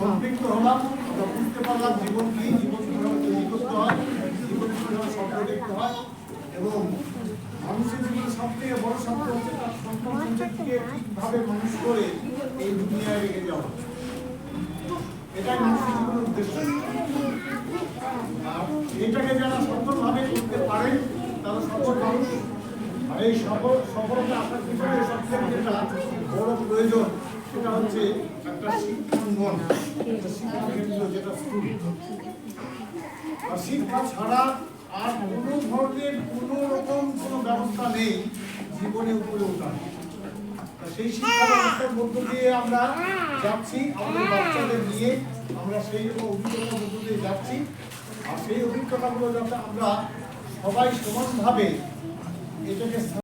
সম্পৃক্ত হলাম, আমরা বুঝতে পারলাম জীবন কি, জীবন কিভাবে তৈরি করতে হয়, জীবন কিভাবে স্বপ্ন দেখতে হয়, এবং মানুষের জীবনে সব থেকে বড় স্বপ্ন হচ্ছে তার সন্তান সন্ততিকে ঠিকভাবে মানুষ করে এই দুনিয়ায় রেখে যাওয়া। এটাই মানুষের জীবনের উদ্দেশ্য। আর এটাকে যারা সফলভাবে করতে পারেন তারা সফল মানুষ। আর এই সফলতা আসার পিছনে সবথেকে যেটা বড় প্রয়োজন সেটা হচ্ছে একটা শিক্ষাঙ্গন, একটা শিক্ষাকেন্দ্র, যেটা স্কুল। আর শিক্ষা ছাড়া আর কোনো ধরনের কোনো রকম কোনো ব্যবস্থা নেই জীবনে উপরে ওঠার। সেই শিক্ষা ব্যবস্থার মধ্য দিয়ে আমরা যাচ্ছি, আমাদের বাচ্চাদের নিয়ে আমরা সেই অভিজ্ঞতার মধ্য দিয়ে যাচ্ছি। আর সেই অভিজ্ঞতাগুলো যাতে আমরা সবাই সমানভাবে এটাকে